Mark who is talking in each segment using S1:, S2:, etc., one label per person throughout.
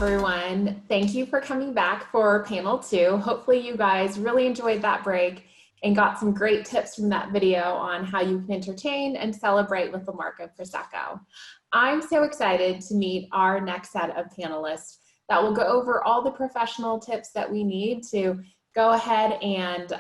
S1: everyone. Thank you for coming back for panel 2. Hopefully you guys really enjoyed that break and got some great tips from that video on how you can entertain and celebrate with the Marca Prosecco. I'm so excited to meet our next set of panelists that will go over all the professional tips that we need to go ahead and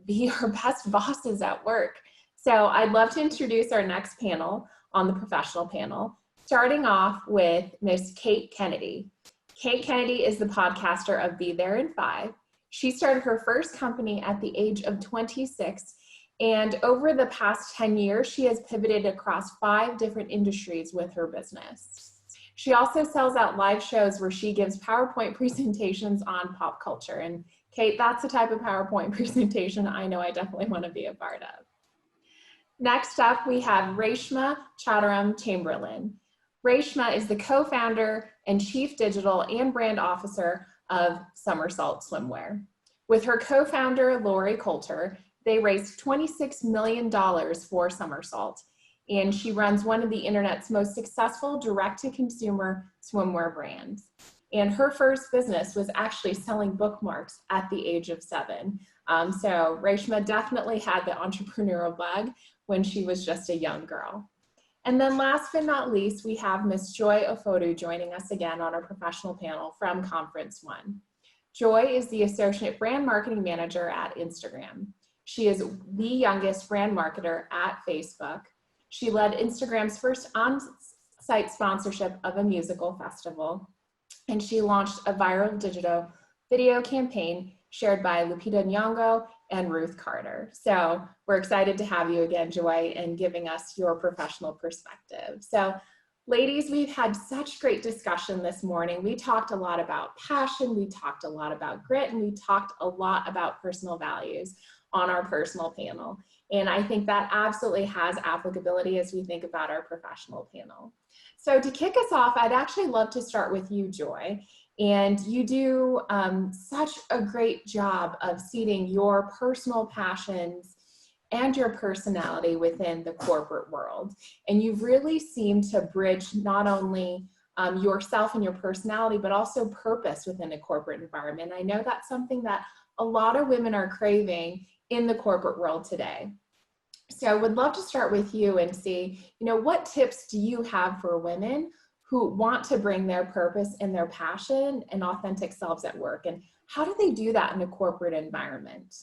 S1: be our best bosses at work. So I'd love to introduce our next panel on the professional panel, starting off with Miss Kate Kennedy. Kate Kennedy is the podcaster of Be There in 5. She started her first company at the age of 26, and over the past 10 years, she has pivoted across 5 different industries with her business. She also sells out live shows where she gives PowerPoint presentations on pop culture. And Kate, that's the type of PowerPoint presentation I know I definitely want to be a part of. Next up, we have Reshma Chadaram Chamberlain. Reshma is the co-founder and chief digital and brand officer of Somersault Swimwear. With her co-founder, Lori Coulter, they raised $26 million for Somersault, and she runs one of the internet's most successful direct-to-consumer swimwear brands. And her first business was actually selling bookmarks at the age of 7. So Reshma definitely had the entrepreneurial bug when she was just a young girl. And then last but not least, we have Miss Joy Ofodu joining us again on our professional panel from Conference One. Joy is the Associate Brand Marketing Manager at Instagram. She is the youngest brand marketer at Facebook. She led Instagram's first on-site sponsorship of a musical festival, and she launched a viral digital video campaign shared by Lupita Nyong'o and Ruth Carter. So we're excited to have you again, Joy, and giving us your professional perspective. So ladies, we've had such great discussion this morning. We talked a lot about passion, we talked a lot about grit, and we talked a lot about personal values on our personal panel. And I think that absolutely has applicability as we think about our professional panel. So to kick us off, I'd actually love to start with you, Joy. And you do such a great job of seeding your personal passions and your personality within the corporate world. And you really seem to bridge not only yourself and your personality, but also purpose within a corporate environment. I know that's something that a lot of women are craving in the corporate world today. So I would love to start with you and see, what tips do you have for women who want to bring their purpose and their passion and authentic selves at work? And how do they do that in a corporate environment?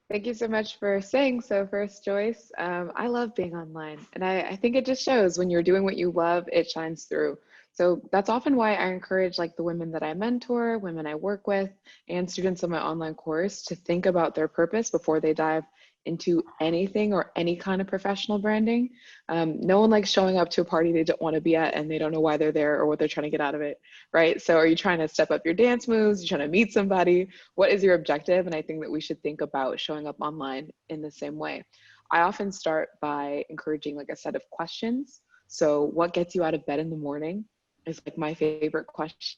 S2: Thank you so much for saying so first, Joyce. I love being online, and I think it just shows when you're doing what you love, it shines through. So that's often why I encourage the women that I mentor, women I work with, and students of my online course to think about their purpose before they dive into anything or any kind of professional branding. No one likes showing up to a party they don't want to be at and they don't know why they're there or what they're trying to get out of it, right? So are you trying to step up your dance moves? You're trying to meet somebody? What is your objective? And I think that we should think about showing up online in the same way. I often start by encouraging a set of questions. So what gets you out of bed in the morning is my favorite question.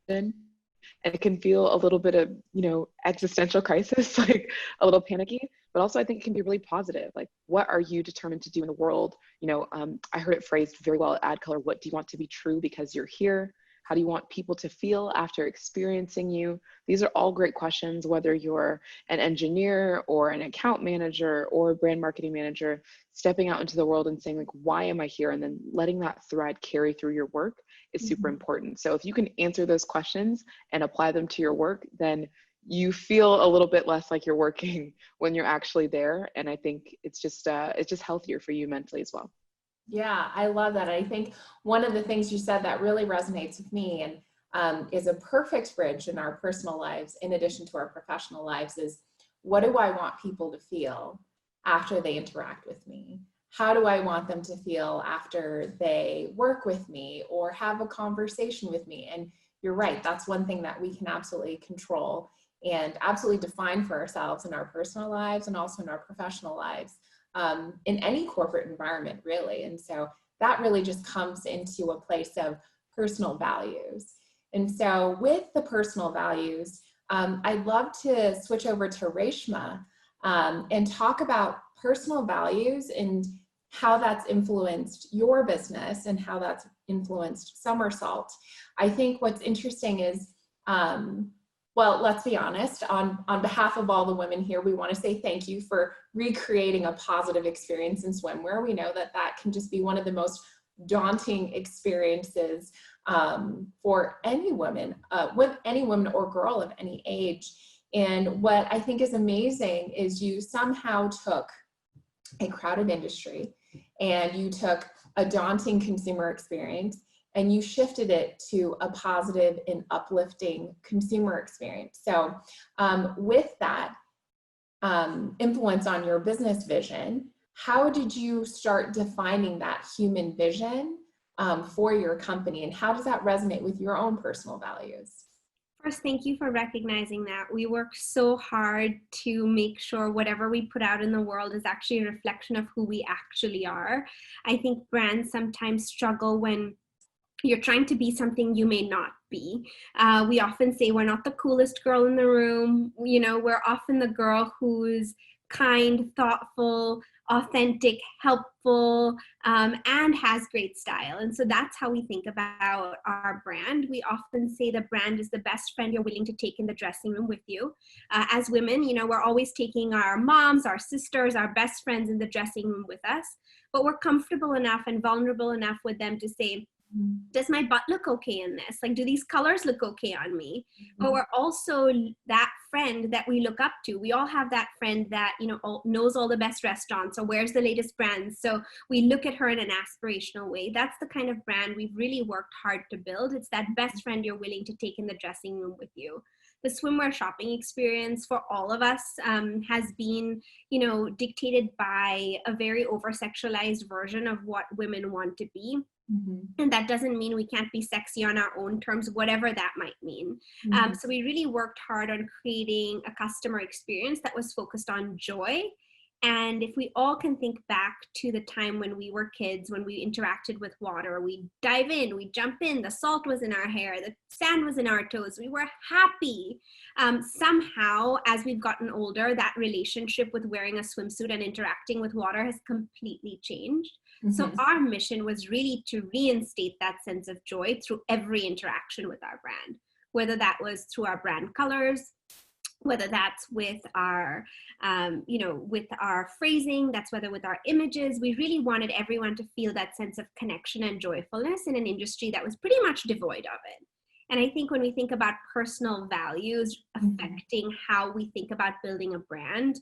S2: And it can feel a little bit of, existential crisis, a little panicky, but also I think it can be really positive. What are you determined to do in the world? I heard it phrased very well at Ad Color. What do you want to be true because you're here? How do you want people to feel after experiencing you? These are all great questions, whether you're an engineer or an account manager or a brand marketing manager, stepping out into the world and saying why am I here? And then letting that thread carry through your work is super important. So if you can answer those questions and apply them to your work, then you feel a little bit less like you're working when you're actually there. And I think it's just healthier for you mentally as well.
S1: Yeah, I love that. I think one of the things you said that really resonates with me and is a perfect bridge in our personal lives, in addition to our professional lives, is what do I want people to feel after they interact with me? How do I want them to feel after they work with me or have a conversation with me? And you're right, that's one thing that we can absolutely control and absolutely define for ourselves in our personal lives and also in our professional lives. In any corporate environment, really. And so that really just comes into a place of personal values. And so with the personal values, I'd love to switch over to Reshma and talk about personal values and how that's influenced your business and how that's influenced somersault. I think what's interesting is, well, let's be honest, on behalf of all the women here, we want to say thank you for recreating a positive experience in swimwear. We know that that can just be one of the most daunting experiences for any woman, with any woman or girl of any age. And what I think is amazing is you somehow took a crowded industry and you took a daunting consumer experience and you shifted it to a positive and uplifting consumer experience. So with that influence on your business vision, how did you start defining that human vision for your company, and how does that resonate with your own personal values?
S3: First, thank you for recognizing that. We work so hard to make sure whatever we put out in the world is actually a reflection of who we actually are. I think brands sometimes struggle when you're trying to be something you may not be. We often say we're not the coolest girl in the room. You know, we're often the girl who's kind, thoughtful, authentic, helpful, and has great style. And so that's how we think about our brand. We often say the brand is the best friend you're willing to take in the dressing room with you. As women, you know, we're always taking our moms, our sisters, our best friends in the dressing room with us, but we're comfortable enough and vulnerable enough with them to say, does my butt look okay in this? Like, do these colors look okay on me? But we're also that friend that we look up to. We all have that friend that, you know, knows all the best restaurants or wears the latest brands. So we look at her in an aspirational way. That's the kind of brand we've really worked hard to build. It's that best friend you're willing to take in the dressing room with you. The swimwear shopping experience for all of us has been, you know, dictated by a very over-sexualized version of what women want to be. And that doesn't mean we can't be sexy on our own terms, whatever that might mean. So we really worked hard on creating a customer experience that was focused on joy. And if we all can think back to the time when we were kids, when we interacted with water, we dive in, we jump in, the salt was in our hair, the sand was in our toes, we were happy. Somehow, as we've gotten older, that relationship with wearing a swimsuit and interacting with water has completely changed. So our mission was really to reinstate that sense of joy through every interaction with our brand, whether that was through our brand colors, whether that's with our, you know, with our phrasing, that's whether with our images. We really wanted everyone to feel that sense of connection and joyfulness in an industry that was pretty much devoid of it. And I think when we think about personal values affecting how we think about building a brand,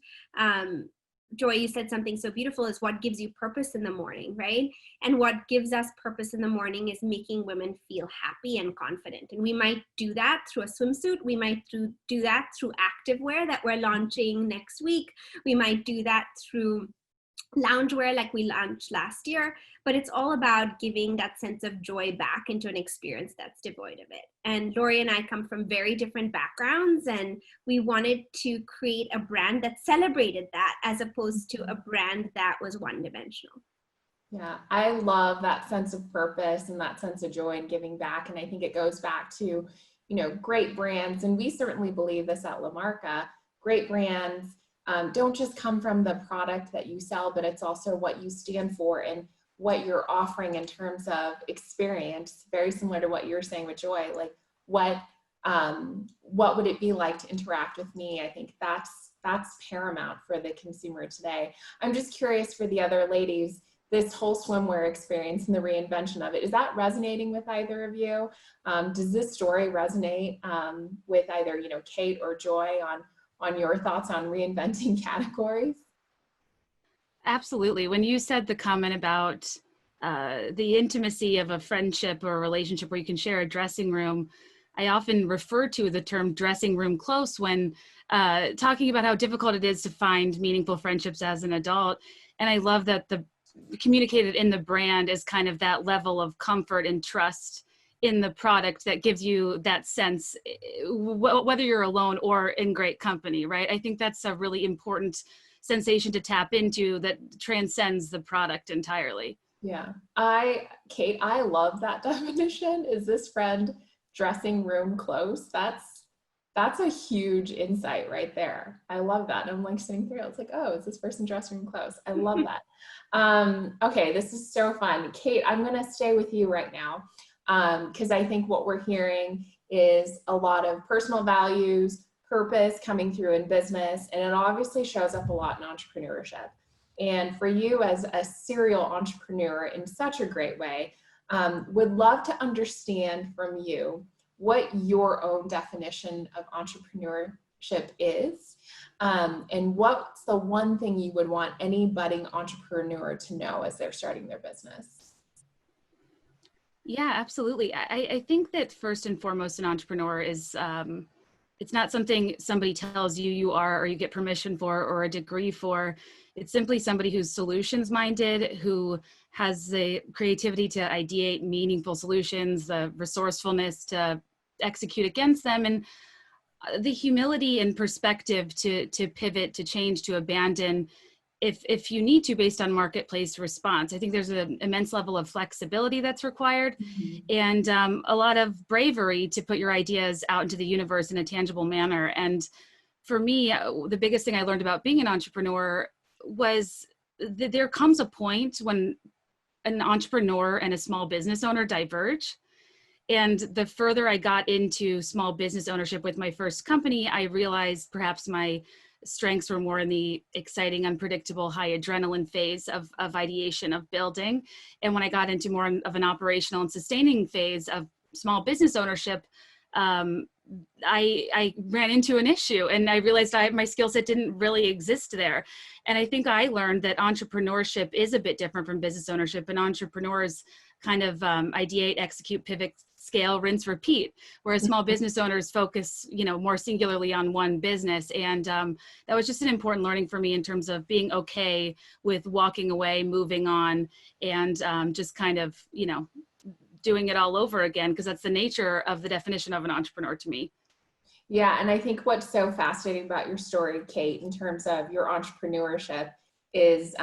S3: Joy, you said something so beautiful, is what gives you purpose in the morning, right? And what gives us purpose in the morning is making women feel happy and confident. And we might do that through a swimsuit. We might do that through activewear that we're launching next week. We might do that through loungewear like we launched last year, but it's all about giving that sense of joy back into an experience that's devoid of it. And Lori and I come from very different backgrounds, and we wanted to create a brand that celebrated that as opposed to a brand that was one-dimensional.
S1: Yeah, I love that sense of purpose and that sense of joy and giving back. And I think it goes back to, you know, great brands. And we certainly believe this at La Marca. Great brands don't just come from the product that you sell, but it's also what you stand for and what you're offering in terms of experience. Very similar to what you're saying with Joy, like what would it be like to interact with me? I think that's paramount for the consumer today. I'm just curious for the other ladies, this whole swimwear experience and the reinvention of it, is that resonating with either of you? Does this story resonate with either, you know, Kate or Joy on your thoughts on reinventing categories?
S4: Absolutely. When you said the comment about the intimacy of a friendship or a relationship where you can share a dressing room, I often refer to the term dressing room close when talking about how difficult it is to find meaningful friendships as an adult. And I love that the communicated in the brand is kind of that level of comfort and trust in the product that gives you that sense, whether you're alone or in great company, right? I think that's a really important sensation to tap into that transcends the product entirely.
S1: Yeah, Kate, I love that definition. Is this friend dressing room close? That's That's a huge insight right there. I love that. And I'm like sitting through, it's like, oh, is this person dressing room clothes? I love that. Okay, this is so fun. Kate, I'm gonna stay with you right now because I think what we're hearing is a lot of personal values, purpose coming through in business, and it obviously shows up a lot in entrepreneurship. And for you as a serial entrepreneur in such a great way, would love to understand from you what your own definition of entrepreneurship is, and what's the one thing you would want any budding entrepreneur to know as they're starting their business?
S4: Yeah, absolutely. I think that first and foremost, an entrepreneur is, it's not something somebody tells you you are, or you get permission for, or a degree for. It's simply somebody who's solutions minded, who has the creativity to ideate meaningful solutions, the resourcefulness to execute against them, and the humility and perspective to pivot, to change, to abandon if you need to, based on marketplace response. I think there's an immense level of flexibility that's required, and a lot of bravery to put your ideas out into the universe in a tangible manner. And for me, the biggest thing I learned about being an entrepreneur was that there comes a point when an entrepreneur and a small business owner diverge. And the further I got into small business ownership with my first company, I realized perhaps my strengths were more in the exciting, unpredictable, high adrenaline phase of ideation, of building. And when I got into more of an operational and sustaining phase of small business ownership, I ran into an issue, and I realized my skill set didn't really exist there. And I think I learned that entrepreneurship is a bit different from business ownership, and entrepreneurs kind of ideate, execute, pivot, scale, rinse, repeat, whereas small business owners focus, more singularly on one business. And that was just an important learning for me in terms of being okay with walking away, moving on, and just kind of, doing it all over again, because that's the nature of the definition of an entrepreneur to me.
S1: Yeah, and I think what's so fascinating about your story, Kate, in terms of your entrepreneurship is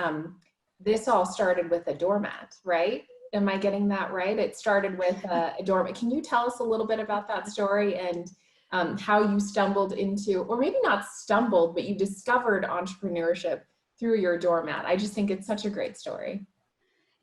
S1: this all started with a doormat, right? Am I getting that right? It started with a doormat. Can you tell us a little bit about that story and how you stumbled into, or maybe not stumbled, but you discovered entrepreneurship through your doormat? I just think it's such a great story.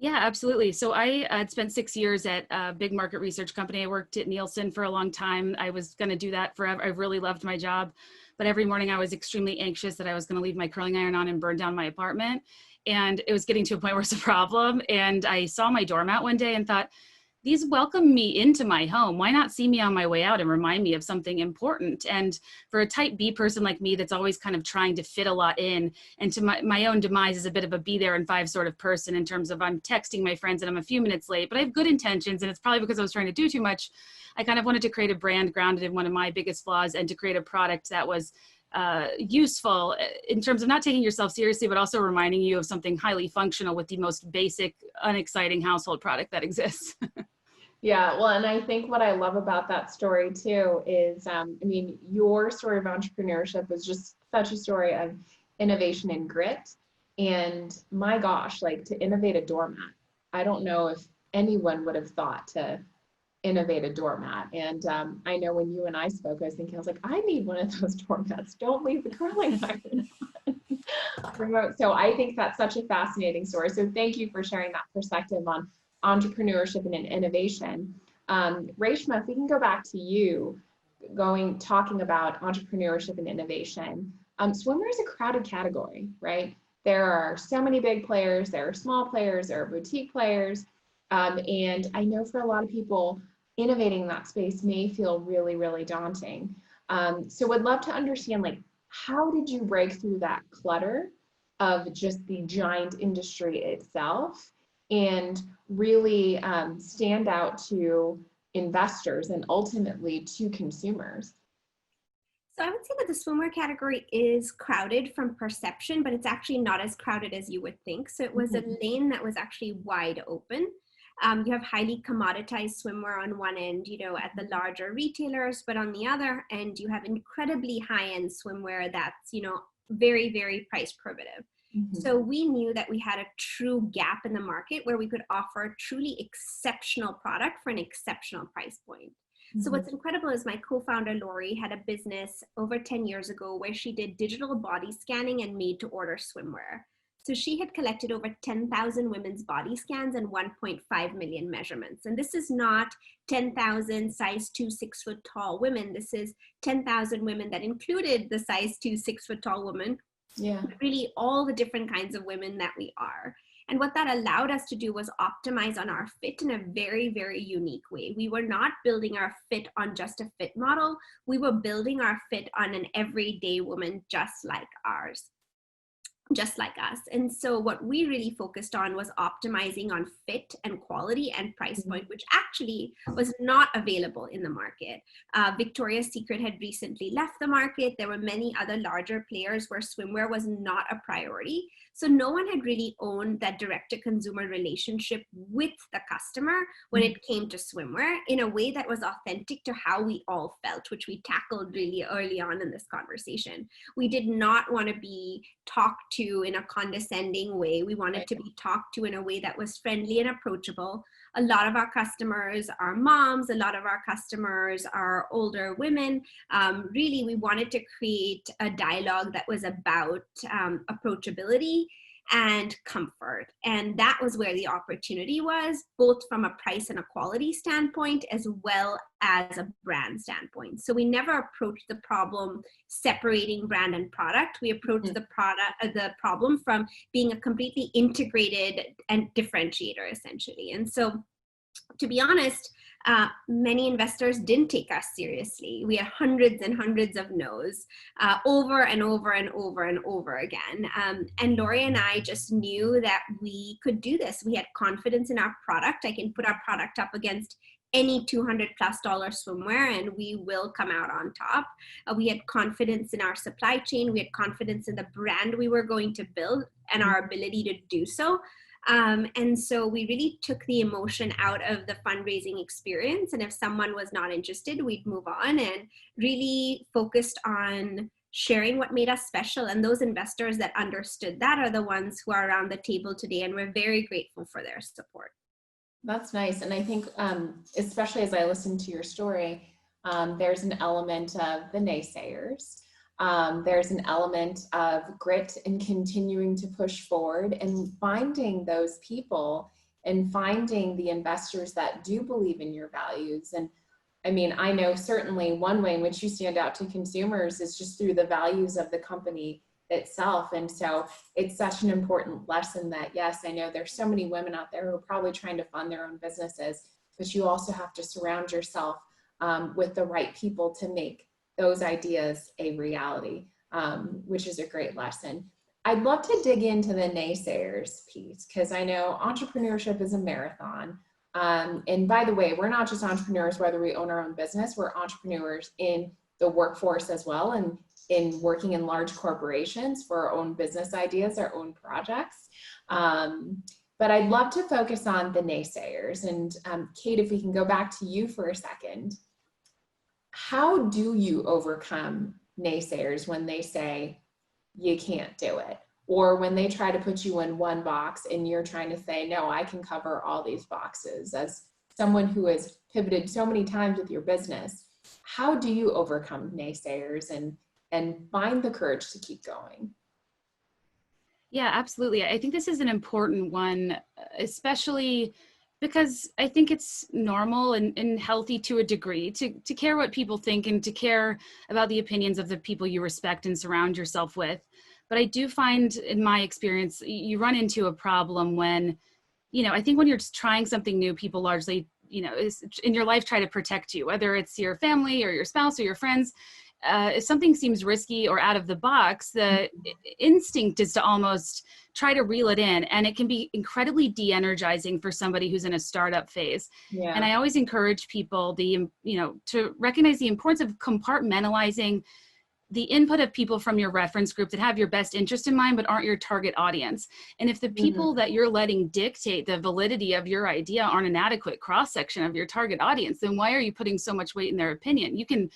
S4: Yeah, absolutely. So I had spent 6 years at a big market research company. I worked at Nielsen for a long time. I was going to do that forever. I really loved my job. But every morning I was extremely anxious that I was going to leave my curling iron on and burn down my apartment. And it was getting to a point where it's a problem. And I saw my doormat one day and thought, these welcome me into my home. Why not see me on my way out and remind me of something important? And for a type B person like me, that's always kind of trying to fit a lot in, and to my own demise is a bit of a be there in five sort of person, in terms of I'm texting my friends and I'm a few minutes late, but I have good intentions, and it's probably because I was trying to do too much. I kind of wanted to create a brand grounded in one of my biggest flaws, and to create a product that was useful in terms of not taking yourself seriously, but also reminding you of something highly functional with the most basic, unexciting household product that exists.
S1: Yeah, well, and I think what I love about that story too is, your story of entrepreneurship was just such a story of innovation and grit. And my gosh, like, to innovate a doormat, I don't know if anyone would have thought to innovate a doormat. And I know when you and I spoke, I was like, I need one of those doormats. Don't leave the curling iron on remote. So I think that's such a fascinating story. So thank you for sharing that perspective on entrepreneurship and innovation. Reshma, if we can go back to you, talking about entrepreneurship and innovation. Swimwear is a crowded category, right? There are so many big players, there are small players, there are boutique players. And I know for a lot of people, innovating in that space may feel really, really daunting. So would love to understand, like, how did you break through that clutter of just the giant industry itself and really stand out to investors and ultimately to consumers?
S3: So I would say that the swimwear category is crowded from perception, but it's actually not as crowded as you would think. So it was a lane that was actually wide open. You have highly commoditized swimwear on one end, at the larger retailers, but on the other end, you have incredibly high-end swimwear that's, very, very price prohibitive. So we knew that we had a true gap in the market where we could offer a truly exceptional product for an exceptional price point. So what's incredible is my co-founder, Lori, had a business over 10 years ago where she did digital body scanning and made to order swimwear. So she had collected over 10,000 women's body scans and 1.5 million measurements. And this is not 10,000 size 2, 6 foot tall women. This is 10,000 women that included the size 2, 6 foot tall women.
S1: Yeah.
S3: Really all the different kinds of women that we are. And what that allowed us to do was optimize on our fit in a very, very unique way. We were not building our fit on just a fit model. We were building our fit on an everyday woman just like us. And so what we really focused on was optimizing on fit and quality and price point, which actually was not available in the market. Victoria's Secret had recently left the market. There were many other larger players where swimwear was not a priority. So no one had really owned that direct-to-consumer relationship with the customer when it came to swimwear in a way that was authentic to how we all felt, which we tackled really early on in this conversation. We did not want to be talked to in a condescending way. We wanted to be talked to in a way that was friendly and approachable. A lot of our customers are moms. A lot of our customers are older women. Really, we wanted to create a dialogue that was about approachability and comfort. And that was where the opportunity was, both from a price and a quality standpoint, as well as a brand standpoint. So we never approached the problem separating brand and product. We approached the problem from being a completely integrated and differentiator, essentially. And so, to be honest, many investors didn't take us seriously. We had hundreds and hundreds of no's over and over and over and over again. And Lori and I just knew that we could do this. We had confidence in our product. I can put our product up against any $200+ swimwear and we will come out on top. We had confidence in our supply chain. We had confidence in the brand we were going to build and our ability to do so. And so we really took the emotion out of the fundraising experience. And if someone was not interested, we'd move on and really focused on sharing what made us special. And those investors that understood that are the ones who are around the table today. And we're very grateful for their support.
S1: That's nice. And I think, especially as I listen to your story, there's an element of the naysayers. There's an element of grit and continuing to push forward and finding those people and finding the investors that do believe in your values. And I mean, I know certainly one way in which you stand out to consumers is just through the values of the company itself. And so it's such an important lesson that, yes, I know there's so many women out there who are probably trying to fund their own businesses, but you also have to surround yourself with the right people to make those ideas a reality, which is a great lesson. I'd love to dig into the naysayers piece because I know entrepreneurship is a marathon. And by the way, we're not just entrepreneurs, whether we own our own business, we're entrepreneurs in the workforce as well, and in working in large corporations for our own business ideas, our own projects. But I'd love to focus on the naysayers. And Kate, if we can go back to you for a second. How do you overcome naysayers when they say you can't do it? Or when they try to put you in one box and you're trying to say, no, I can cover all these boxes. As someone who has pivoted so many times with your business, how do you overcome naysayers and find the courage to keep going?
S4: Yeah, absolutely. I think this is an important one, especially because I think it's normal and healthy to a degree to care what people think and to care about the opinions of the people you respect and surround yourself with. But I do find in my experience, you run into a problem when, I think when you're just trying something new, people largely, in your life try to protect you, whether it's your family or your spouse or your friends. If something seems risky or out of the box, the instinct is to almost try to reel it in. And it can be incredibly de-energizing for somebody who's in a startup phase. Yeah. And I always encourage people to recognize the importance of compartmentalizing the input of people from your reference group that have your best interest in mind, but aren't your target audience. And if the people that you're letting dictate the validity of your idea aren't an adequate cross-section of your target audience, then why are you putting so much weight in their opinion? You can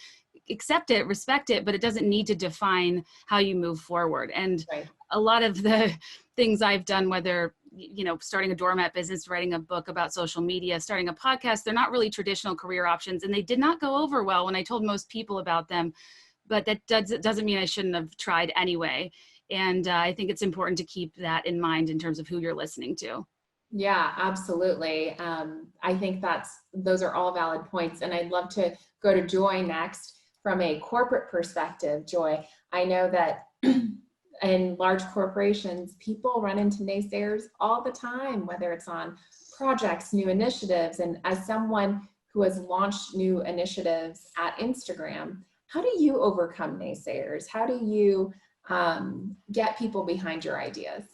S4: accept it, respect it, but it doesn't need to define how you move forward. And a lot of the things I've done, whether starting a doormat business, writing a book about social media, starting a podcast. They're not really traditional career options, and they did not go over well when I told most people about them. But that doesn't mean I shouldn't have tried anyway. And I think it's important to keep that in mind in terms of who you're listening to.
S1: Yeah, absolutely. I think those are all valid points. And I'd love to go to Joy next from a corporate perspective. Joy, I know that in large corporations, people run into naysayers all the time, whether it's on projects, new initiatives. And as someone who has launched new initiatives at Instagram, how do you overcome naysayers? How do you get people behind your ideas?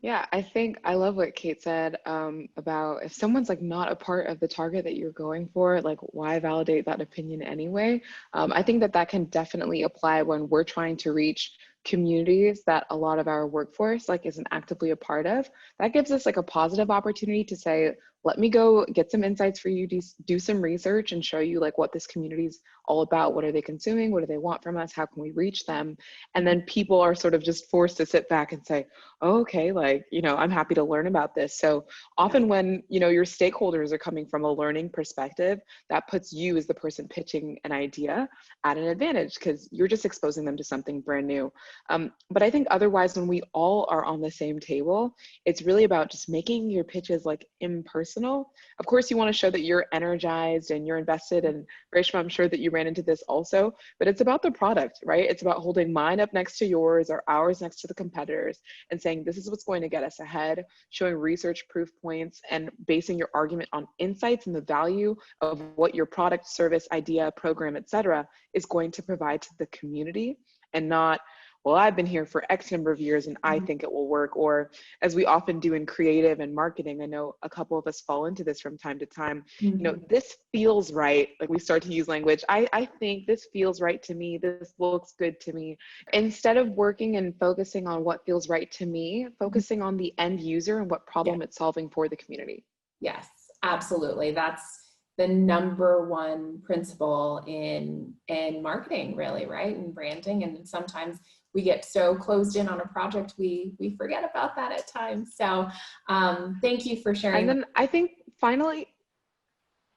S2: Yeah, I think I love what Kate said about if someone's like not a part of the target that you're going for, like why validate that opinion anyway? I think that can definitely apply when we're trying to reach communities that a lot of our workforce like isn't actively a part of. That gives us like a positive opportunity to say, let me go get some insights for you, do some research and show you like what this community is all about. What are they consuming? What do they want from us? How can we reach them? And then people are sort of just forced to sit back and say, oh, okay, like, I'm happy to learn about this. So often when, your stakeholders are coming from a learning perspective, that puts you as the person pitching an idea at an advantage because you're just exposing them to something brand new. But I think otherwise, when we all are on the same table, it's really about just making your pitches like impersonal. Of course, you want to show that you're energized and you're invested. And Reshma, I'm sure that you ran into this also, but it's about the product, right? It's about holding mine up next to yours or ours next to the competitors and saying, this is what's going to get us ahead, showing research proof points and basing your argument on insights and the value of what your product, service, idea, program, etc., is going to provide to the community, and not, well, I've been here for X number of years and I think it will work. Or as we often do in creative and marketing, I know a couple of us fall into this from time to time, this feels right. Like we start to use language. I think this feels right to me. This looks good to me. Instead of working and focusing on what feels right to me, focusing on the end user and what problem it's solving for the community.
S1: Yes, absolutely. That's the number one principle in marketing, really, right? And branding. And sometimes we get so closed in on a project, we forget about that at times. So thank you for sharing.
S2: And then I think finally,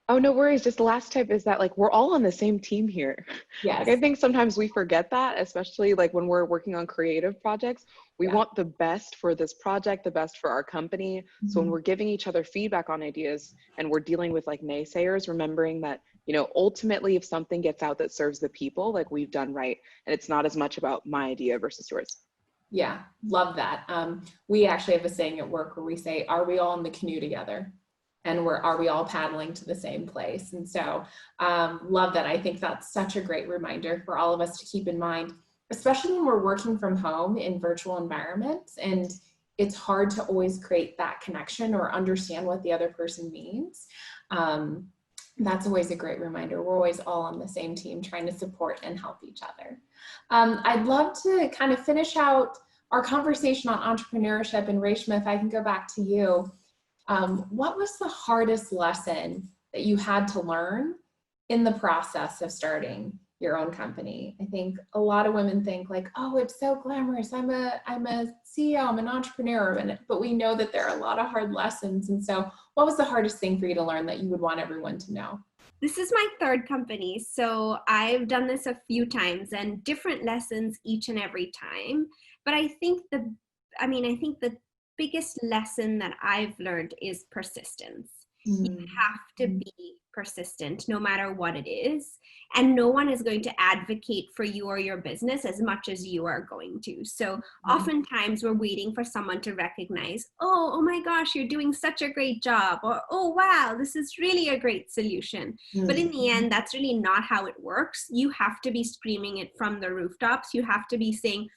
S2: oh, no worries. Just the last tip is that like, we're all on the same team here.
S1: Yes.
S2: Like, I think sometimes we forget that, especially like when we're working on creative projects, we want the best for this project, the best for our company. So when we're giving each other feedback on ideas and we're dealing with like naysayers, remembering that, ultimately if something gets out that serves the people, like we've done right. And it's not as much about my idea versus yours.
S1: Yeah, love that. We actually have a saying at work where we say, are we all in the canoe together? And are we all paddling to the same place? And so love that. I think that's such a great reminder for all of us to keep in mind, especially when we're working from home in virtual environments. And it's hard to always create that connection or understand what the other person means. That's always a great reminder. We're always all on the same team trying to support and help each other. I'd love to kind of finish out our conversation on entrepreneurship. And Reshma, if I can go back to you. What was the hardest lesson that you had to learn in the process of starting your own company? I think a lot of women think like, oh, it's so glamorous. I'm a CEO, I'm an entrepreneur, but we know that there are a lot of hard lessons. And so what was the hardest thing for you to learn that you would want everyone to know?
S3: This is my third company, so I've done this a few times and different lessons each and every time. But I think the biggest lesson that I've learned is persistence. You have to be persistent no matter what it is. And no one is going to advocate for you or your business as much as you are going to. So oftentimes we're waiting for someone to recognize, oh my gosh, you're doing such a great job. Or, oh, wow, this is really a great solution. But in the end, that's really not how it works. You have to be screaming it from the rooftops. You have to be saying,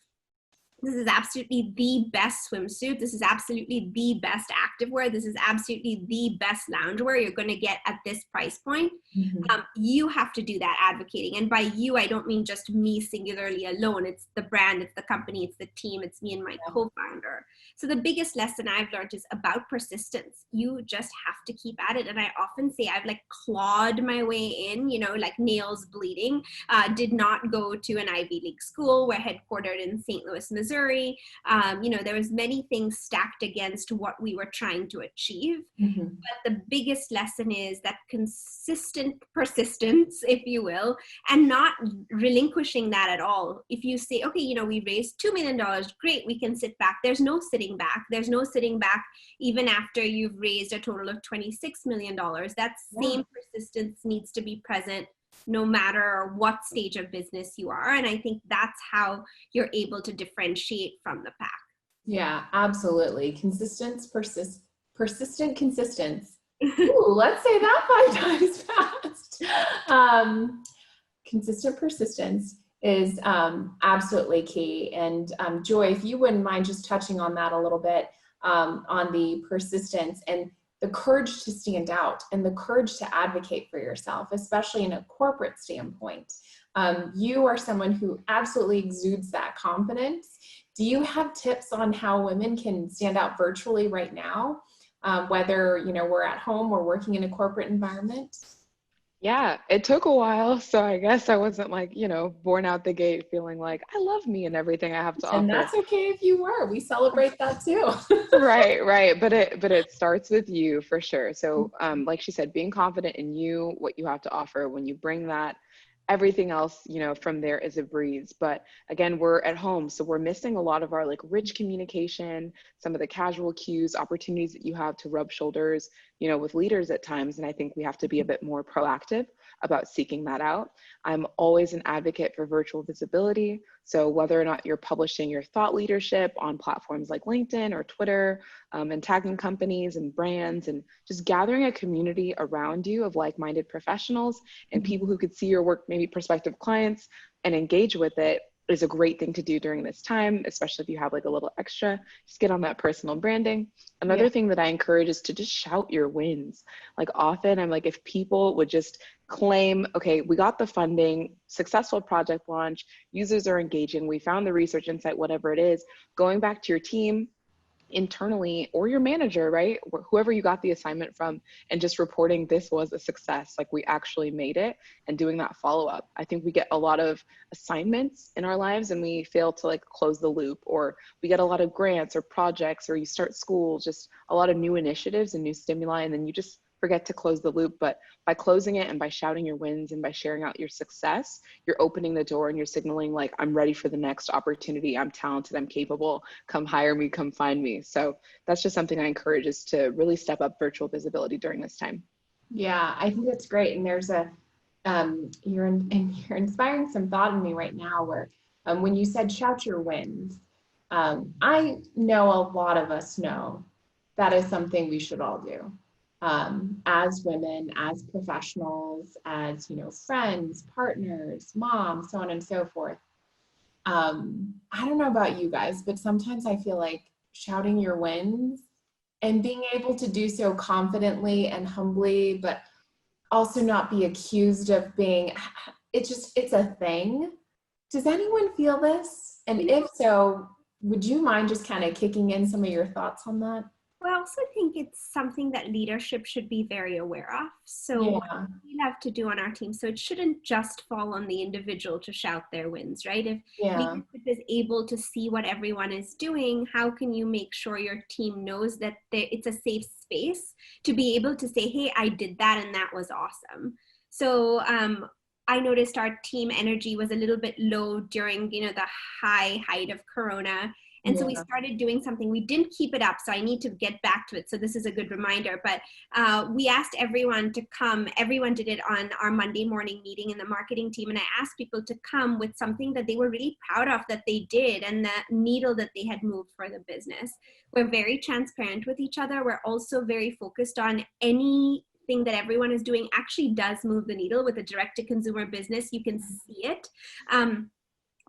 S3: this is absolutely the best swimsuit. This is absolutely the best activewear. This is absolutely the best loungewear you're going to get at this price point. You have to do that advocating. And by you, I don't mean just me singularly alone. It's the brand, it's the company, it's the team, it's me and my co-founder. So the biggest lesson I've learned is about persistence. You just have to keep at it. And I often say I've like clawed my way in, you know, like nails bleeding. Did not go to an Ivy League school. We're headquartered in St. Louis, Missouri. You know, there was many things stacked against what we were trying to achieve.
S1: Mm-hmm.
S3: But the biggest lesson is that consistent persistence, if you will, and not relinquishing that at all. If you say, okay, you know, we raised $2 million, great, we can sit back. There's no sitting back. There's no sitting back even after you've raised a total of $26 million. That same persistence needs to be present no matter what stage of business you are. And I think that's how you're able to differentiate from the pack.
S1: Yeah, absolutely. Persistent, consistent. Ooh, let's say that 5 times fast. Consistent persistence is absolutely key. And Joy, if you wouldn't mind just touching on that a little bit, on the persistence and the courage to stand out and the courage to advocate for yourself, especially in a corporate standpoint. You are someone who absolutely exudes that confidence. Do you have tips on how women can stand out virtually right now, whether, you know, we're at home or working in a corporate environment?
S2: Yeah, it took a while. So I guess I wasn't like, you know, born out the gate feeling like I love me and everything I have to
S1: And
S2: offer.
S1: that's okay if you were. We celebrate that too.
S2: Right. But it starts with you for sure. So like she said, being confident in you, what you have to offer, when you bring that, everything else, you know, from there is a breeze. But again, we're at home, so we're missing a lot of our like rich communication, some of the casual cues, opportunities that you have to rub shoulders, you know, with leaders at times. And I think we have to be a bit more proactive about seeking that out. I'm always an advocate for virtual visibility. So whether or not you're publishing your thought leadership on platforms like LinkedIn or Twitter, and tagging companies and brands, and just gathering a community around you of like-minded professionals and people who could see your work, maybe prospective clients, and engage with it is a great thing to do during this time, especially if you have like a little extra. Just get on that personal branding. Another thing that I encourage is to just shout your wins. Like often I'm like, if people would just claim, okay, we got the funding, successful project launch, users are engaging, we found the research insight, whatever it is, going back to your team internally or your manager, right? Whoever you got the assignment from, and just reporting this was a success, like we actually made it, and doing that follow-up. I think we get a lot of assignments in our lives and we fail to like close the loop, or we get a lot of grants or projects, or you start school, just a lot of new initiatives and new stimuli, and then you just forget to close the loop. But by closing it and by shouting your wins and by sharing out your success, you're opening the door and you're signaling like, I'm ready for the next opportunity. I'm talented, I'm capable, come hire me, come find me. So that's just something I encourage, is to really step up virtual visibility during this time.
S1: Yeah, I think that's great. And there's a, you're inspiring some thought in me right now where when you said shout your wins, I know a lot of us know that is something we should all do. As women, as professionals, as, you know, friends, partners, moms, so on and so forth. I don't know about you guys, but sometimes I feel like shouting your wins and being able to do so confidently and humbly, but also not be accused of being, it's a thing. Does anyone feel this? And if so, would you mind just kind of kicking in some of your thoughts on that?
S3: Well, I also think it's something that leadership should be very aware of. So
S1: Yeah.
S3: what we have to do on our team, so it shouldn't just fall on the individual to shout their wins, right? If leadership is able to see what everyone is doing, how can you make sure your team knows that it's a safe space to be able to say, hey, I did that and that was awesome. So I noticed our team energy was a little bit low during, you know, the height of Corona. And so we started doing something. We didn't keep it up, so I need to get back to it. So this is a good reminder. But we asked everyone to come. Everyone did it on our Monday morning meeting in the marketing team. And I asked people to come with something that they were really proud of that they did, and the needle that they had moved for the business. We're very transparent with each other. We're also very focused on anything that everyone is doing actually does move the needle. With a direct-to-consumer business, you can see it.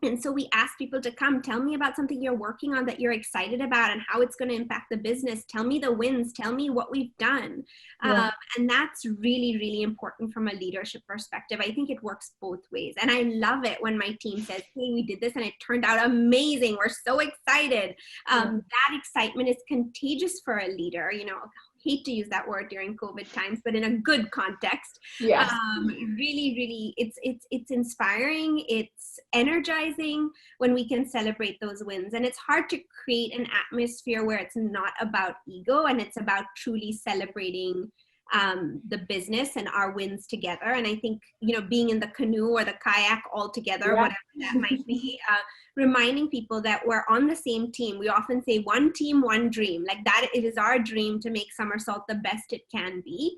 S3: And so we ask people to come, tell me about something you're working on that you're excited about and how it's going to impact the business. Tell me the wins, tell me what we've done.
S1: Yeah.
S3: And that's really, really important from a leadership perspective. I think it works both ways. And I love it when my team says, hey, we did this and it turned out amazing. We're so excited. That excitement is contagious for a leader. You know, hate to use that word during COVID times, but in a good context.
S1: Yes.
S3: Really, really, it's inspiring. It's energizing when we can celebrate those wins. And it's hard to create an atmosphere where it's not about ego and it's about truly celebrating the business and our wins together. And I think, you know, being in the canoe or the kayak all together, whatever that might be, reminding people that we're on the same team. We often say one team, one dream, like that. It is our dream to make Somersault the best it can be.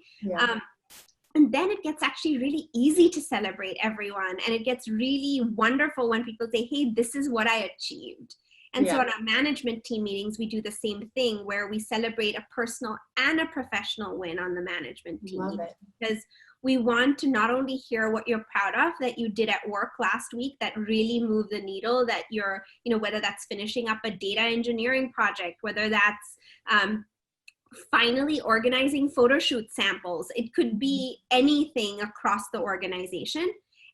S3: And then it gets actually really easy to celebrate everyone. And it gets really wonderful when people say, hey, this is what I achieved. And so in our management team meetings, we do the same thing where we celebrate a personal and a professional win on the management team.
S1: Love it.
S3: Because we want to not only hear what you're proud of that you did at work last week that really moved the needle, that you're, you know, whether that's finishing up a data engineering project, whether that's finally organizing photo shoot samples. It could be anything across the organization.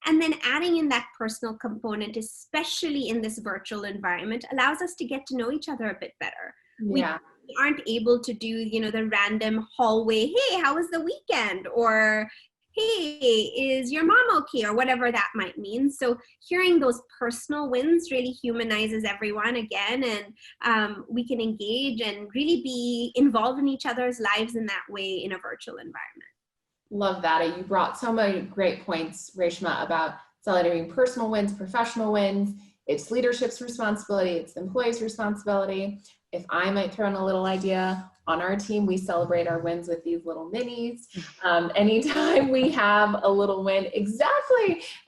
S3: And then adding in that personal component, especially in this virtual environment, allows us to get to know each other a bit better. We aren't able to do, you know, the random hallway, hey, how was the weekend? Or, hey, is your mom okay? Or whatever that might mean. So hearing those personal wins really humanizes everyone again. And we can engage and really be involved in each other's lives in that way in a virtual environment.
S1: Love that. You brought so many great points, Reshma, about celebrating personal wins, professional wins. It's leadership's responsibility. It's the employee's responsibility. If I might throw in a little idea, on our team, we celebrate our wins with these little minis. Anytime we have a little win,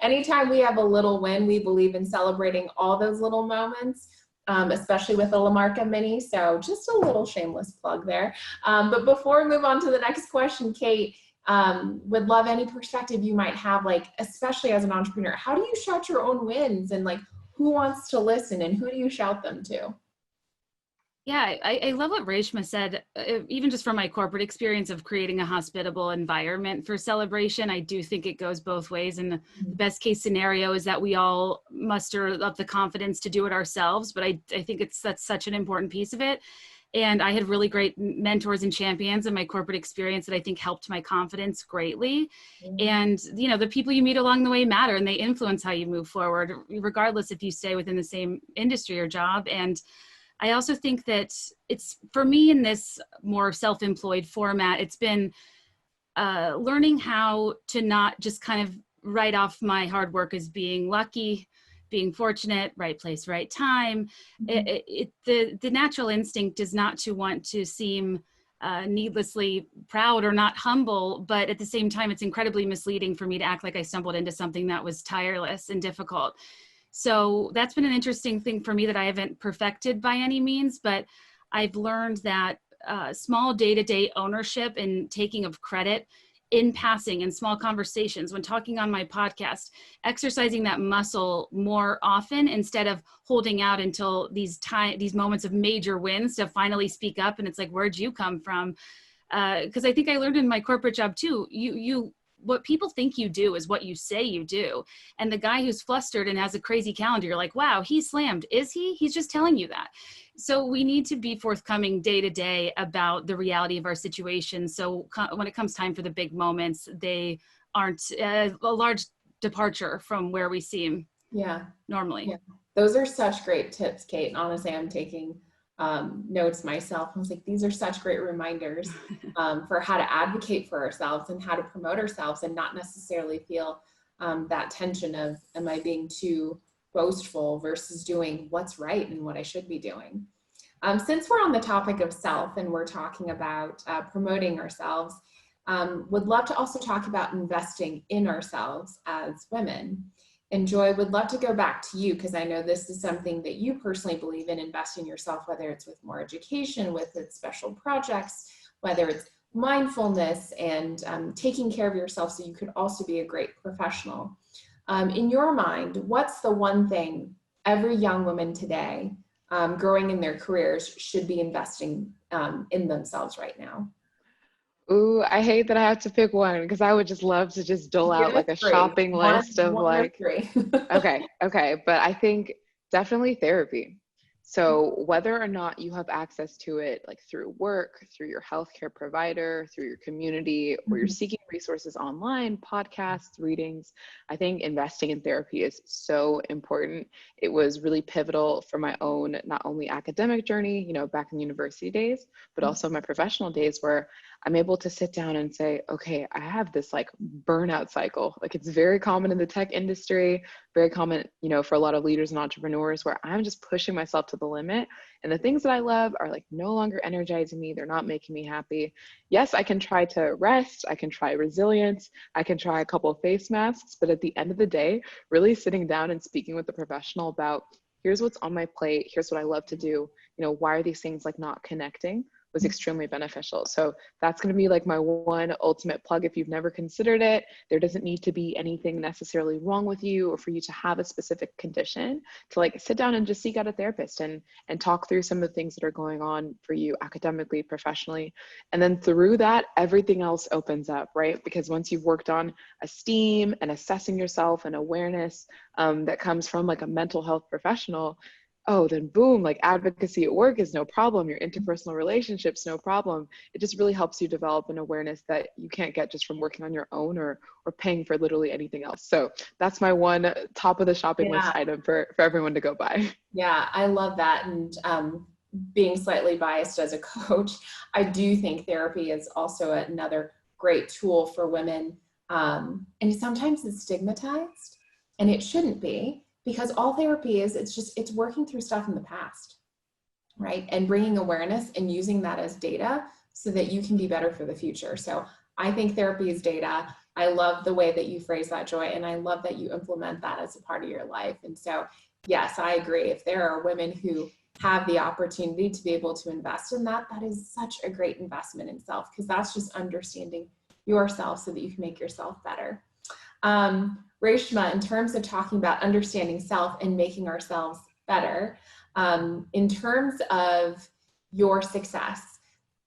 S1: anytime we have a little win, we believe in celebrating all those little moments, especially with the La Marca mini. So just a little shameless plug there. But before we move on to the next question, Kate, would love any perspective you might have, like, especially as an entrepreneur, how do you shout your own wins, and like, who wants to listen and who do you shout them to?
S4: Yeah, I love what Reshma said, even just from my corporate experience of creating a hospitable environment for celebration. I do think it goes both ways. And the best case scenario is that we all muster up the confidence to do it ourselves. But I think that's such an important piece of it. And I had really great mentors and champions in my corporate experience that I think helped my confidence greatly. And, you know, the people you meet along the way matter, and they influence how you move forward, regardless if you stay within the same industry or job. And I also think that it's, for me, in this more self-employed format, it's been learning how to not just kind of write off my hard work as being lucky, being fortunate, right place, right time. The natural instinct is not to want to seem needlessly proud or not humble, but at the same time, it's incredibly misleading for me to act like I stumbled into something that was tireless and difficult. So that's been an interesting thing for me that I haven't perfected by any means, but I've learned that small day-to-day ownership and taking of credit in passing in small conversations, when talking on my podcast, exercising that muscle more often instead of holding out until these moments of major wins to finally speak up. And it's like, where'd you come from? Because I think I learned in my corporate job too, what people think you do is what you say you do. And the guy who's flustered and has a crazy calendar, you're like, wow, he's slammed. Is he? He's just telling you that. So we need to be forthcoming day to day about the reality of our situation. So when it comes time for the big moments, they aren't a large departure from where we seem normally. Yeah.
S1: Those are such great tips, Kate. And honestly, I'm taking notes myself. I was like, these are such great reminders for how to advocate for ourselves and how to promote ourselves and not necessarily feel that tension of, am I being too boastful versus doing what's right and what I should be doing. Since we're on the topic of self and we're talking about promoting ourselves, would love to also talk about investing in ourselves as women. And Joy, would love to go back to you, because I know this is something that you personally believe in, investing in yourself, whether it's with more education, with its special projects, whether it's mindfulness and taking care of yourself so you could also be a great professional. In your mind, what's the one thing every young woman today growing in their careers should be investing in themselves right now?
S2: Ooh, I hate that I have to pick one because I would just love to just dole
S1: Give
S2: out
S1: us
S2: like a
S1: three.
S2: shopping list of
S1: One or
S2: like,
S1: three.
S2: okay. But I think definitely therapy. So whether or not you have access to it, like through work, through your healthcare provider, through your community, or you're seeking resources online, podcasts, readings, I think investing in therapy is so important. It was really pivotal for my own, not only academic journey, you know, back in university days, but also my professional days where I'm able to sit down and say, okay, I have this like burnout cycle. Like it's very common in the tech industry, very common, you know, for a lot of leaders and entrepreneurs where I'm just pushing myself to the limit. And the things that I love are like no longer energizing me. They're not making me happy. Yes, I can try to rest. I can try resilience. I can try a couple of face masks. But at the end of the day, really sitting down and speaking with the professional about here's what's on my plate. Here's what I love to do. You know, why are these things like not connecting? Was extremely beneficial. So that's going to be like my one ultimate plug. If you've never considered it, there doesn't need to be anything necessarily wrong with you or for you to have a specific condition to like sit down and just seek out a therapist and talk through some of the things that are going on for you academically, professionally. And then through that, everything else opens up, right? Because once you've worked on esteem and assessing yourself and awareness that comes from like a mental health professional, oh, then boom, like advocacy at work is no problem. Your interpersonal relationships, no problem. It just really helps you develop an awareness that you can't get just from working on your own or paying for literally anything else. So that's my one top of the shopping list item for everyone to go buy.
S1: Yeah, I love that. And being slightly biased as a coach, I do think therapy is also another great tool for women. And sometimes it's stigmatized, and it shouldn't be. Because all therapy is, it's working through stuff in the past, right? And bringing awareness and using that as data so that you can be better for the future. So I think therapy is data. I love the way that you phrase that, Joy, and I love that you implement that as a part of your life. And so, yes, I agree. If there are women who have the opportunity to be able to invest in that, that is such a great investment in self, because that's just understanding yourself so that you can make yourself better. Reshma, in terms of talking about understanding self and making ourselves better, in terms of your success,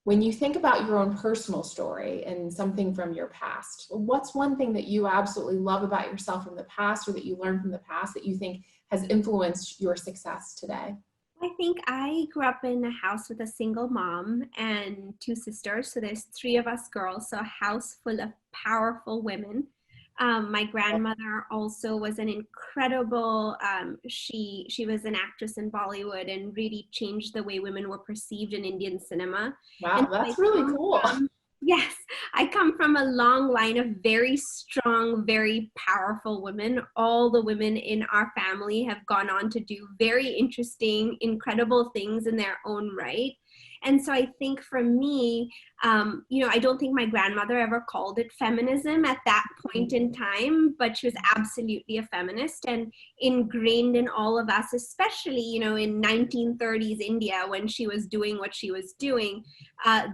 S1: when you think about your own personal story and something from your past, what's one thing that you absolutely love about yourself from the past or that you learned from the past that you think has influenced your success today?
S3: I think I grew up in a house with a single mom and two sisters. So there's three of us girls, so a house full of powerful women. My grandmother also was an incredible, she was an actress in Bollywood and really changed the way women were perceived in Indian cinema.
S1: Wow,
S3: And
S1: that's really cool.
S3: Yes, I come from a long line of very strong, very powerful women. All the women in our family have gone on to do very interesting, incredible things in their own right. And so I think for me, I don't think my grandmother ever called it feminism at that point in time, but she was absolutely a feminist and ingrained in all of us, especially, in 1930s India when she was doing what she was doing,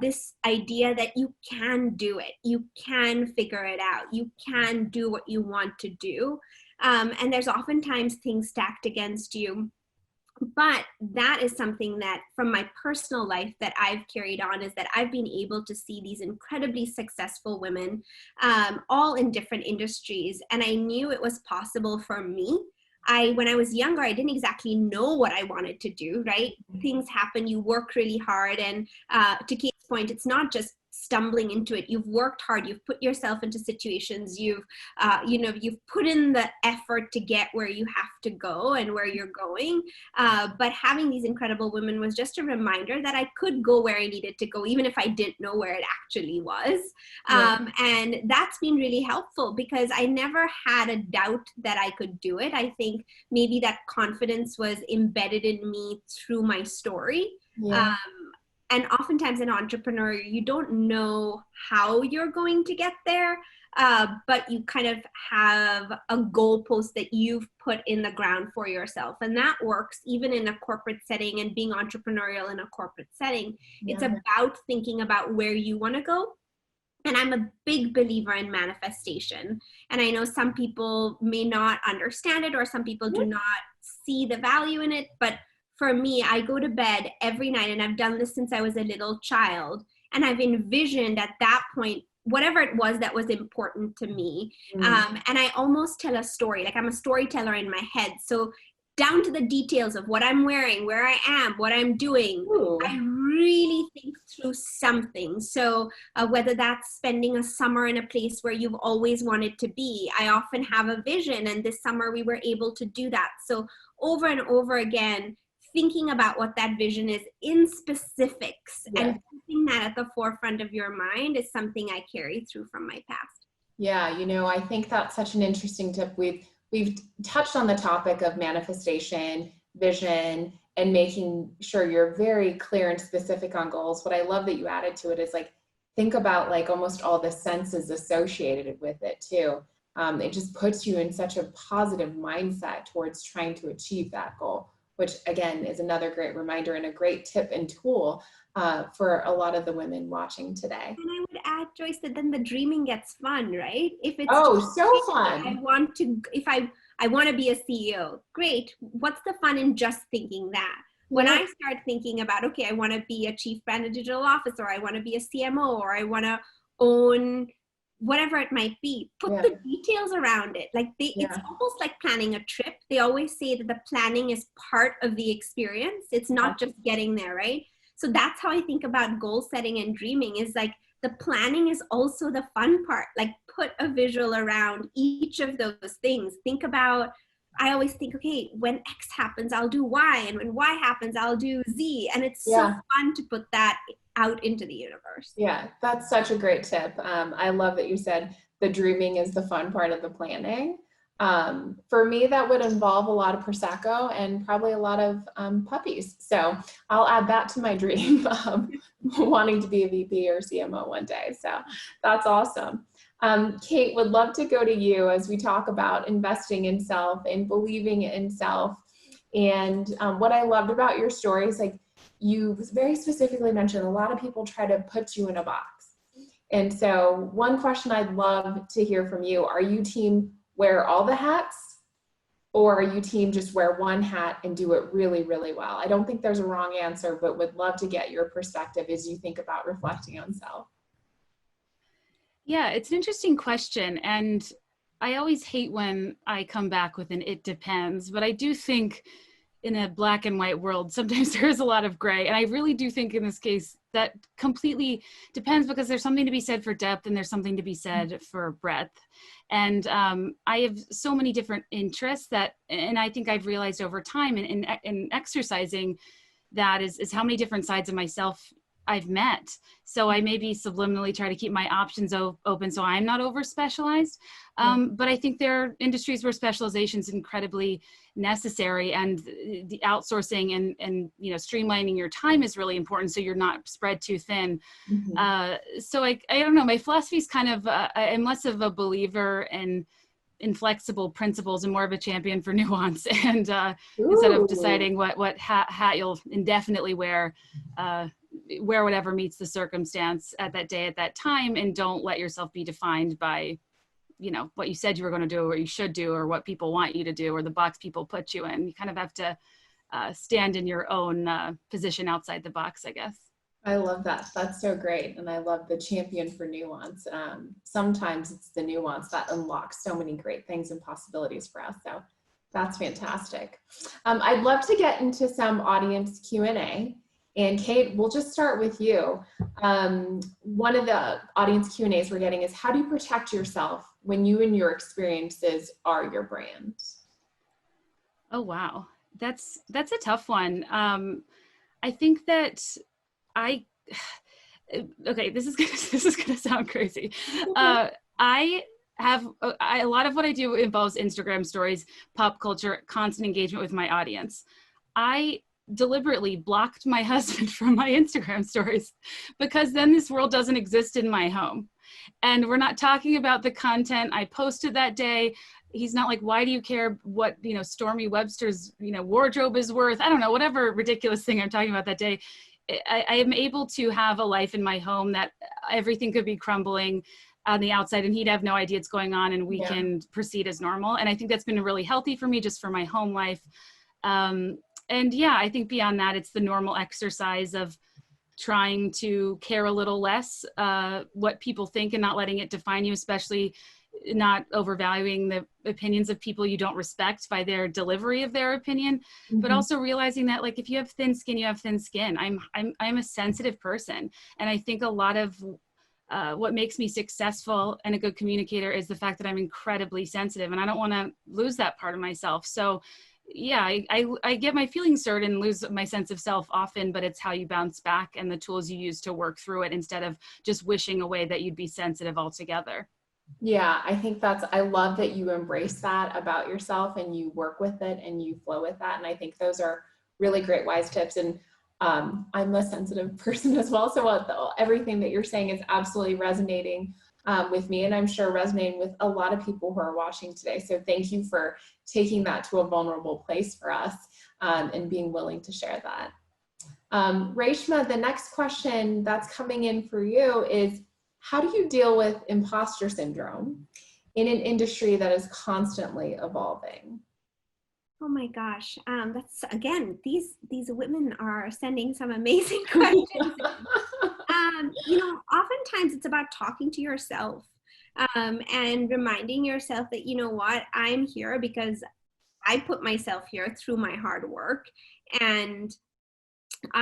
S3: this idea that you can do it, you can figure it out, you can do what you want to do. And there's oftentimes things stacked against you. But that is something that from my personal life that I've carried on is that I've been able to see these incredibly successful women, all in different industries. And I knew it was possible for me. When I was younger, I didn't exactly know what I wanted to do, right? Things happen, you work really hard. And to Kate's point, it's not just stumbling into it. You've worked hard, you've put yourself into situations, you've put in the effort to get where you have to go and where you're going. But having these incredible women was just a reminder that I could go where I needed to go, even if I didn't know where it actually was. And that's been really helpful because I never had a doubt that I could do it. I think maybe that confidence was embedded in me through my story. And oftentimes an entrepreneur, you don't know how you're going to get there, but you kind of have a goalpost that you've put in the ground for yourself. And that works even in a corporate setting and being entrepreneurial in a corporate setting. It's about thinking about where you want to go. And I'm a big believer in manifestation. And I know some people may not understand it or some people do not see the value in it. But for me, I go to bed every night, and I've done this since I was a little child. And I've envisioned at that point, whatever it was that was important to me. And I almost tell a story, like I'm a storyteller in my head. So down to the details of what I'm wearing, where I am, what I'm doing.
S1: Ooh.
S3: I really think through something. So whether that's spending a summer in a place where you've always wanted to be, I often have a vision, and this summer we were able to do that. So over and over again, thinking about what that vision is in specifics and keeping that at the forefront of your mind is something I carry through from my past.
S1: Yeah, you know, I think that's such an interesting tip. We've touched on the topic of manifestation, vision, and making sure you're very clear and specific on goals. What I love that you added to it is like, think about like almost all the senses associated with it too. It just puts you in such a positive mindset towards trying to achieve that goal, which again is another great reminder and a great tip and tool for a lot of the women watching today.
S3: And I would add, Joyce, that then the dreaming gets fun, right? If it's
S1: so fun.
S3: I want to be a CEO. Great. What's the fun in just thinking that? When I start thinking about, okay, I want to be a chief brand and digital officer, I want to be a CMO, or I want to own whatever it might be, put the details around it. Like it's almost like planning a trip. They always say that the planning is part of the experience. It's not just getting there, right? So that's how I think about goal setting and dreaming, is like the planning is also the fun part. Like put a visual around each of those things. Think about, I always think, okay, when X happens, I'll do Y, and when Y happens, I'll do Z. And it's so fun to put that out into the universe.
S1: Yeah, that's such a great tip. I love that you said the dreaming is the fun part of the planning. For me, that would involve a lot of Prosecco and probably a lot of puppies. So I'll add that to my dream of wanting to be a VP or CMO one day. So that's awesome. Kate, would love to go to you as we talk about investing in self and believing in self. And what I loved about your story is like you very specifically mentioned a lot of people try to put you in a box. And so one question I'd love to hear from you, are you team wear all the hats, or are you team just wear one hat and do it really, really well? I don't think there's a wrong answer, but would love to get your perspective as you think about reflecting on self.
S4: Yeah, it's an interesting question. And I always hate when I come back with an "it depends," but I do think in a black and white world, sometimes there is a lot of gray. And I really do think in this case that completely depends, because there's something to be said for depth and there's something to be said for breadth. And I have so many different interests that, and I think I've realized over time in exercising that is how many different sides of myself I've met. So I maybe subliminally try to keep my options open so I'm not over specialized. But I think there are industries where specialization is incredibly necessary, and the outsourcing and you know, streamlining your time is really important so you're not spread too thin. So I don't know, my philosophy is kind of, I'm less of a believer in inflexible principles and more of a champion for nuance. And instead of deciding what hat you'll indefinitely wear whatever meets the circumstance at that day, at that time, and don't let yourself be defined by, you know, what you said you were going to do or you should do or what people want you to do or the box people put you in. You kind of have to stand in your own position outside the box, I guess.
S1: I love that. That's so great. And I love the champion for nuance. Sometimes it's the nuance that unlocks so many great things and possibilities for us. So that's fantastic. I'd love to get into some audience Q&A. And Kate, we'll just start with you. One of the audience Q&As we're getting is, how do you protect yourself when you and your experiences are your brand?
S4: Oh, wow. That's a tough one. I think that okay, this is gonna sound crazy. I have a lot of what I do involves Instagram stories, pop culture, constant engagement with my audience. I deliberately blocked my husband from my Instagram stories because then this world doesn't exist in my home. And we're not talking about the content I posted that day. He's not like, why do you care what, you know, Stormy Webster's, you know, wardrobe is worth? I don't know, whatever ridiculous thing I'm talking about that day. I am able to have a life in my home that everything could be crumbling on the outside and he'd have no idea what's going on, and we can proceed as normal. And I think that's been really healthy for me, just for my home life. And yeah, I think beyond that, it's the normal exercise of trying to care a little less what people think and not letting it define you, especially not overvaluing the opinions of people you don't respect by their delivery of their opinion, but also realizing that, like, if you have thin skin, you have thin skin. I'm a sensitive person, and I think a lot of what makes me successful and a good communicator is the fact that I'm incredibly sensitive, and I don't want to lose that part of myself. So yeah, I get my feelings hurt and lose my sense of self often, but it's how you bounce back and the tools you use to work through it instead of just wishing away that you'd be sensitive altogether.
S1: Yeah, I think I love that you embrace that about yourself and you work with it and you flow with that. And I think those are really great wise tips. And I'm a sensitive person as well. So everything that you're saying is absolutely resonating with me, and I'm sure resonating with a lot of people who are watching today. So thank you for taking that to a vulnerable place for us and being willing to share that. Reshma, the next question that's coming in for you is, how do you deal with imposter syndrome in an industry that is constantly evolving?
S3: Oh my gosh, that's, again, these women are sending some amazing questions. Oftentimes it's about talking to yourself and reminding yourself that, you know what, I'm here because I put myself here through my hard work, and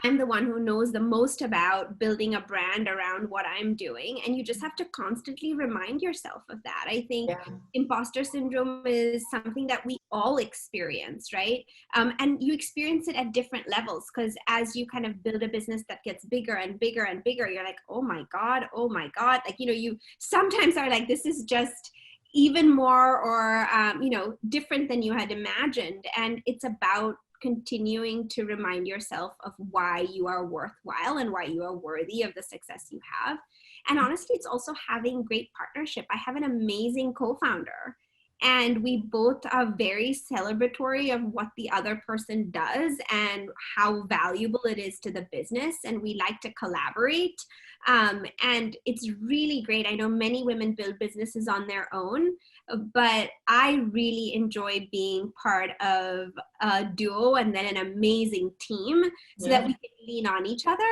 S3: I'm the one who knows the most about building a brand around what I'm doing. And you just have to constantly remind yourself of that. I think imposter syndrome is something that we all experience, right? And you experience it at different levels, because as you kind of build a business that gets bigger and bigger and bigger, you're like, oh my God. Like, you sometimes are like, this is just even more or, different than you had imagined. And it's about continuing to remind yourself of why you are worthwhile and why you are worthy of the success you have. And honestly, it's also having great partnership. I have an amazing co-founder, and we both are very celebratory of what the other person does and how valuable it is to the business. And we like to collaborate. And it's really great. I know many women build businesses on their own, but I really enjoy being part of a duo and then an amazing team so that we can lean on each other.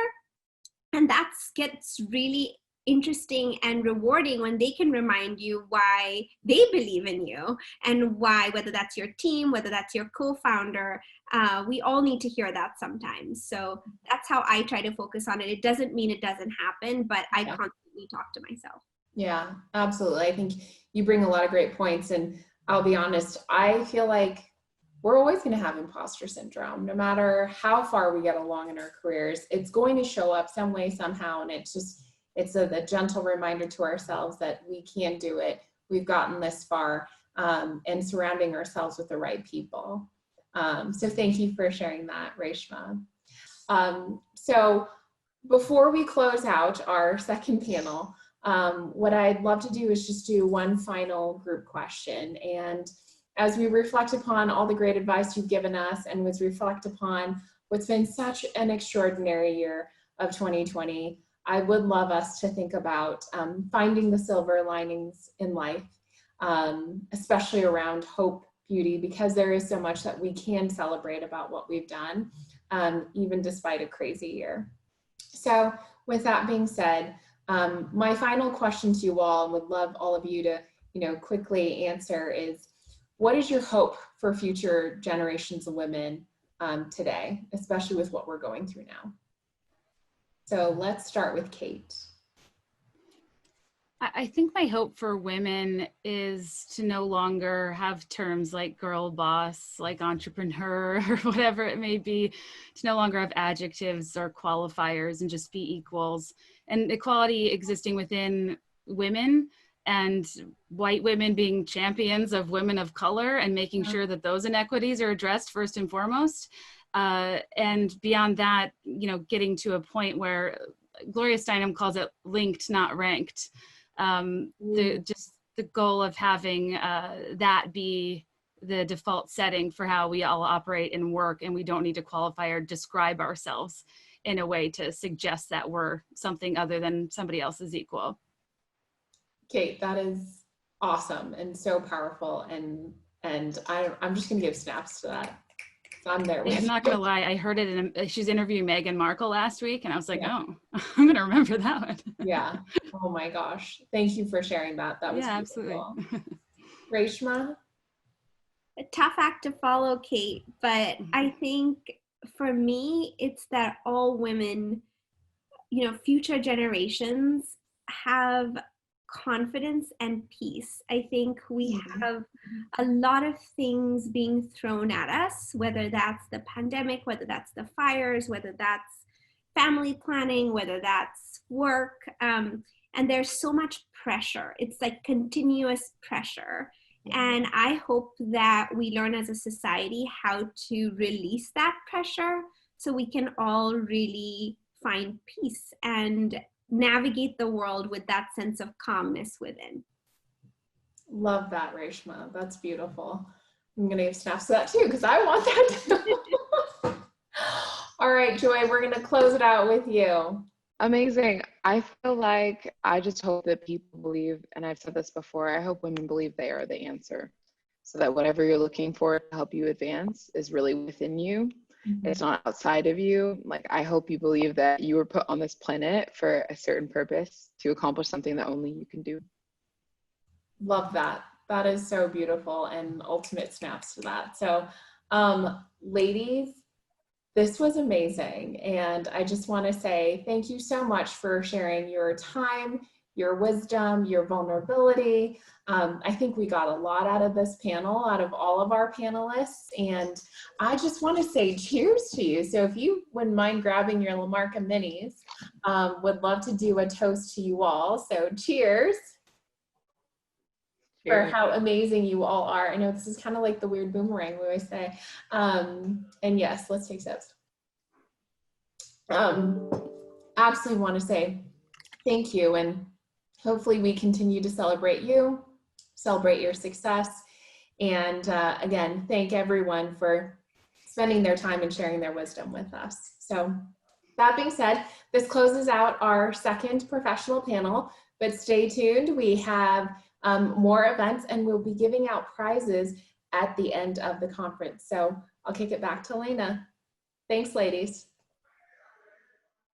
S3: And that gets really interesting and rewarding when they can remind you why they believe in you and why, whether that's your team, whether that's your co-founder, we all need to hear that sometimes. So that's how I try to focus on it. It doesn't mean it doesn't happen, but I constantly talk to myself.
S1: Yeah, absolutely. I think you bring a lot of great points, and I'll be honest, I feel like we're always going to have imposter syndrome, no matter how far we get along in our careers. It's going to show up some way, somehow, and it's a gentle reminder to ourselves that we can do it. We've gotten this far, and surrounding ourselves with the right people. So thank you for sharing that, Reshma. So before we close out our second panel, what I'd love to do is just do one final group question. And as we reflect upon all the great advice you've given us, and as we reflect upon what's been such an extraordinary year of 2020, I would love us to think about finding the silver linings in life, especially around hope, beauty, because there is so much that we can celebrate about what we've done, even despite a crazy year. So with that being said, my final question to you all, and would love all of you to, quickly answer, is what is your hope for future generations of women today, especially with what we're going through now? So let's start with Kate.
S4: I think my hope for women is to no longer have terms like girl boss, like entrepreneur, or whatever it may be, to no longer have adjectives or qualifiers and just be equals. And equality existing within women, and white women being champions of women of color and making sure that those inequities are addressed first and foremost. And beyond that, getting to a point where Gloria Steinem calls it linked, not ranked. The goal of having that be the default setting for how we all operate and work, and we don't need to qualify or describe ourselves in a way to suggest that we're something other than somebody else's equal.
S1: Kate, that is awesome and so powerful, and I'm just gonna give snaps to that. I'm there with
S4: I'm not
S1: you.
S4: gonna lie, I heard it in she's interviewing Meghan Markle last week, and I was like,
S1: Yeah.
S4: oh, I'm gonna remember that one.
S1: Yeah. Oh my gosh. Thank you for sharing that. That was
S4: Yeah,
S1: beautiful.
S4: absolutely.
S1: Reshma?
S3: A tough act to follow, Kate, but I think for me, it's that all women, future generations have confidence and peace. I think we have a lot of things being thrown at us, whether that's the pandemic, whether that's the fires, whether that's family planning, whether that's work. And there's so much pressure. It's like continuous pressure. And I hope that we learn as a society how to release that pressure so we can all really find peace and navigate the world with that sense of calmness within.
S1: Love that, Reshma. That's beautiful. I'm going to give snaps to that too, because I want that too. All right, Joy, we're going to close it out with you.
S2: Amazing. I feel like I just hope that people believe, and I've said this before, I hope women believe they are the answer. So that whatever you're looking for to help you advance is really within you. It's not outside of you. Like, I hope you believe that you were put on this planet for a certain purpose to accomplish something that only you can do.
S1: Love that. That is so beautiful, and ultimate snaps to that. So, ladies, this was amazing. And I just want to say thank you so much for sharing your time, your wisdom, your vulnerability. I think we got a lot out of this panel, out of all of our panelists. And I just want to say cheers to you. So if you wouldn't mind grabbing your La Marca minis, would love to do a toast to you all. So cheers. For how amazing you all are. I know this is kind of like the weird boomerang we always say. And yes, let's take sips. Absolutely want to say thank you, and hopefully we continue to celebrate you, celebrate your success, and again, thank everyone for spending their time and sharing their wisdom with us. So that being said, this closes out our second professional panel, but stay tuned. We have more events, and we'll be giving out prizes at the end of the conference. So I'll kick it back to Lena. Thanks, ladies.